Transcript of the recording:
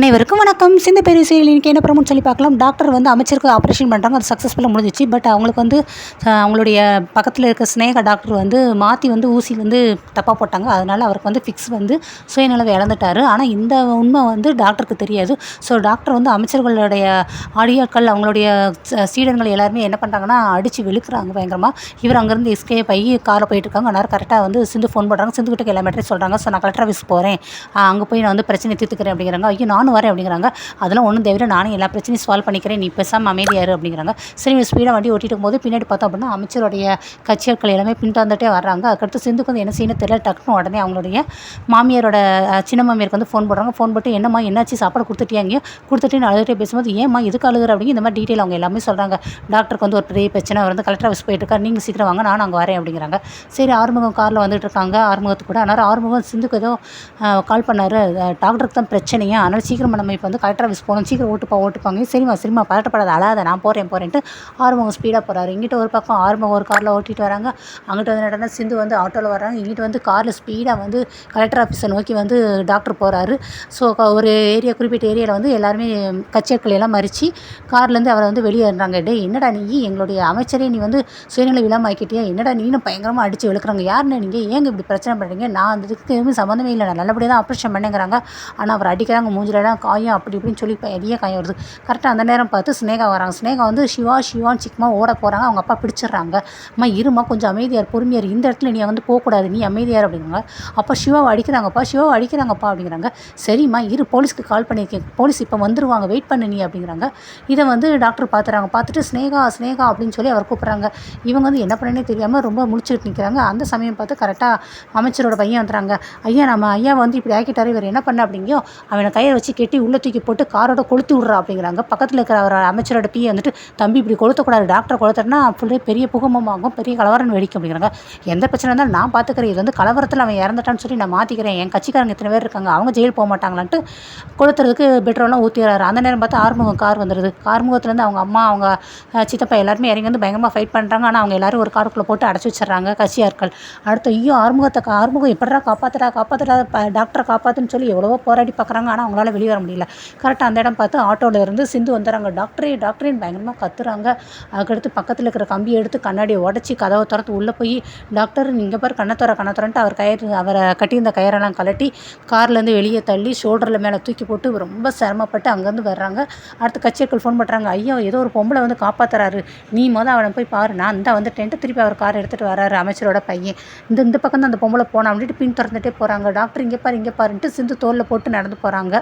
அனைவருக்கும் வணக்கம். சிந்து பெரிய சீரியல் இன்றைக்கி என்ன ப்ரோமோன்னு சொல்லி பார்க்கலாம். டாக்டர் வந்து அமைச்சருக்கு ஆப்ரேஷன் பண்ணுறாங்க. அது சக்ஸஸ்ஃபுல்லாக முடிஞ்சிச்சு. பட் அவங்களுக்கு வந்து அவங்களுடைய பக்கத்தில் இருக்க ஸ்னேகா டாக்டர் வந்து மாற்றி வந்து ஊசி வந்து தப்பாக போட்டாங்க. அதனால் அவருக்கு வந்து ஃபிக்ஸ் வந்து சுயநலவை இழந்துட்டார். ஆனால் இந்த உண்மை வந்து டாக்டருக்கு தெரியாது. ஸோ டாக்டர் வந்து அமைச்சர்களுடைய ஆடியோக்கள் அவங்களுடைய சீடர்கள் எல்லாருமே என்ன பண்ணுறாங்கன்னா அடித்து வெளுக்குறாங்க பயங்கரமாக. இவர் அங்கேருந்து எஸ்கேப் ஆகி காரில் போயிட்டுருக்காங்க. அந்நேரம் கரெக்டாக வந்து சிந்து ஃபோன் பண்ணுறாங்க. சிந்துக்கிட்ட எல்லா மேட்டரையும் சொல்கிறாங்க. ஸோ நான் கலெக்டர் ஆஃபீஸ் போகிறேன், அங்கே போய் நான் வந்து பிரச்சனை தீர்த்துக்கிறேன் அப்படிங்கிறாங்க. ஐயோ நானும் வரேன் அப்படிங்கிறாங்க. அதெல்லாம் ஒன்றும் தேவையில்லை, நானும் எல்லா பிரச்சனையும் சால்வ் பண்ணிக்கிறேன், நீ பேசாமல் அமைதியாரு அப்படிங்கிறாங்க. சரி ஸ்பீடாக வண்டி ஓட்டிட்டு போது பின்னாடி பார்த்தோம் அப்படின்னா அமைச்சருடைய கட்சியாட்கள் எல்லாமே பின்தொடர்ந்துட்டே வர்றாங்க. அதுக்கடுத்து சிந்துக்கு வந்து என்ன செய்யணும் தெரியல. டக்குன்னு உடனே அவங்களுடைய மாமியாரோட சின்ன மாமியாருக்கு வந்து ஃபோன் போடுறாங்க. ஃபோன் போட்டு என்னம்மா என்னாச்சு, சாப்பாடு கொடுத்துட்டியாங்க, கொடுத்துட்டு அழுதுகிட்டே பேசும்போது ஏம்மா எதுக்கு அழுகுற அப்படிங்க இந்த மாதிரி டீட்டெயில் அவங்க எல்லாமே சொல்கிறாங்க. டாக்டருக்கு வந்து ஒரு பெரிய பிரச்சனை, அவர் வந்து கலெக்டர் ஆஃபீஸ் போயிட்டுருக்காரு, நீங்கள் சீக்கிரம் வாங்க, நானும் அங்கே வரேன் அப்படிங்கிறாங்க. சரி ஆறுமுகம் காரில் வந்துட்டு இருக்காங்க. ஆறுமுகத்துக்கு கூட அதனால் ஆறுமுகம் சிந்துக்கு ஏதோ கால் பண்ணார், டாக்டருக்கு தான் பிரச்சனையா, அதனால் சீக்கிரம் நம்ம இப்போ வந்து கலெக்டர் ஆஃபீஸ் போகணும், சீக்கிரம் ஓட்டுப்பாங்க, சரிம்மா பதட்டப்படாத, அழாத, நான் போகிறேன்ட்டு ஆறுமுகம் ஸ்பீடாக போகிறாரு. இங்கிட்ட ஒரு பக்கம் ஆறுமுகம் ஒரு காரில் ஓட்டிகிட்டு வராங்க. அங்கிட்ட வந்து நடனா சிந்து வந்து ஆட்டோவில் வராங்க. இங்கிட்ட வந்து காரில் ஸ்பீடாக வந்து கலெக்டர் ஆஃபீஸை நோக்கி வந்து டாக்டர் போகிறாரு. ஸோ ஒரு குறிப்பிட்ட ஏரியாவில் வந்து எல்லாருமே கட்சியாட்கள் எல்லாம் மறித்து கார்லேருந்து அவரை வந்து வெளியேறாங்க. டே என்னடா நீ எங்களுடைய அமைச்சரே நீ வந்து சுயநல விழாம ஆக்கிட்டியா, என்னடா நீனும் பயங்கரமாக அடித்து வெளுக்குறாங்க, யாருன்னு நீங்கள் ஏங்க இப்படி பிரச்சனை பண்ணுறீங்க, நான் அந்த இதுக்கு எதுவுமே சம்மந்தமே இல்லை, நான் நல்லபடியாக தான் ஆப்ரேஷன் பண்ணுங்கிறாங்க. ஆனால் அவர் அடிக்கிறாங்க, மூஞ்சிலலாம் காயம் அப்படி இப்படின்னு சொல்லி பெரிய காயம் வருது. கரெக்டாக அந்த நேரம் பார்த்து ஸ்னேகா வராங்க. ஸ்னேகா வந்து சிவான்னு சிக்கமாக ஓட போகிறாங்க. அவங்க அப்பா பிடிச்சிடுறாங்க. அம்மா இருமா கொஞ்சம் அமைதியார், பொறுமையார், இந்த இடத்துல நீ வந்து போகக்கூடாது, நீ அமைதியார் அப்படிங்கிறாங்க. அப்போ சிவாவை அடிக்கிறாங்கப்பா அப்படிங்கிறாங்க. சரிம்மா இரு, போலீஸ்க்கு கால் பண்ணியிருக்கேன், போலீஸ் இப்போ வந்துருவாங்க, வெயிட் பண்ணு நீ அப்படிங்கிறாங்க. இதை வந்து டாக்டர் பார்த்துட்டு ஸ்னேகா அப்படின்னு சொல்லி அவர் கூப்பிட்றாங்க. இவங்க வந்து என்ன பண்ணனே தெரியாமல் ரொம்ப முழிச்சுட்டு நிற்கிறாங்க. அந்த சமயம் பார்த்து கரெக்டாக அமைச்சரோட பையன் வந்துடுறாங்க. ஐயா நம்ம ஐயா வந்து இப்படி ஆக்கிட்டாரு, இவர் என்ன பண்ண அப்படிங்கோ, அவனை கையை வச்சு கெட்டி உள்ளே தூக்கி போட்டு காரோட கொளுத்து விட்றா அப்படிங்கிறாங்க. பக்கத்தில் இருக்கிற அவர் அமைச்சரோட பிஏ வந்துட்டு தம்பி இப்படி கொளுத்தக்கூடாது, டாக்டர் கொளுத்துறனா ஃபுல்லாக பெரிய புகமமாகும், பெரிய கலவரம் வெடிக்கும் அப்படிங்கிறாங்க. எந்த பிரச்சனை இருந்தாலும் நான் பார்த்துக்கிறேன், இது வந்து கலவரத்தில் அவன் இறந்துட்டான்னு சொல்லி நான் மாற்றிக்கிறேன், என் கட்சிக்காரங்க இத்தனை பேர் இருக்காங்க, அவங்க ஜெயில் போக மாட்டாங்களான்ட்டு கொளுத்துறதுக்கு பெட்ரோலாம் ஊற்றிடுறாரு. அந்த நேரம் பார்த்து ஆறுமுகம் கார் வந்துடுது. ஆறுமுகத்துலேருந்து அவங்க அம்மா அவங்க சித்தப்பா எல்லாருமே இறங்கி வந்து பயங்கரமாக ஃபைட் பண்ணுறாங்க. ஆனால் அவங்க எல்லாரும் ஒரு காருக்குள்ளே போட்டு அடைச்சி வச்சிடறாங்க கட்சியாட்கள். அடுத்து ஐயோ ஆறுமுகம் எப்படா காப்பாற்றுறா டாக்டரை காப்பாற்றுன்னு சொல்லி எவ்வளவோ போராடி பார்க்குறாங்க. ஆனால் அவங்களால வெளியே வர முடியல. கரெக்டாக அந்த இடம் பார்த்து ஆட்டோவில் இருந்து சிந்து வந்துடுறாங்க. டாக்டரேன்னு பயங்கரமாக கத்துறாங்க. அதுக்கடுத்து பக்கத்தில் இருக்கிற கம்பியை எடுத்து கண்ணாடியை உடச்சி கதவை திறந்து உள்ளே போய் டாக்டர் நீங்கள் பாரு கண்ணத்தோரன்ட்டு அவரை கட்டியிருந்த கயிறெல்லாம் கலட்டி கார்லேருந்து வெளியே தள்ளி ஷோல்டரில் மேலே தூக்கி போட்டு ரொம்ப சிரமப்பட்டு அங்கேருந்து வர்றாங்க. அடுத்து கட்சியாட்கள் ஃபோன் பண்ணுறாங்க. ஐயோ ஏதோ ஒரு பொம்பளை வந்து காப்பாற்றுறாரு, நீ அவனை போய் பாரு, நான் இந்த வந்துட்டேன்ட்டு திருப்பி அவர் கார் எடுத்துகிட்டு வராரு அமைச்சரோட பையன். இந்த பக்கம் தான் அந்த பொம்பளை போனா அப்படின்ட்டு பின் திறந்துட்டே போகிறாங்க. டாக்டர் இங்கே பாருன்ட்டு சிந்து தோளில் போட்டு நடந்து போகிறாங்க.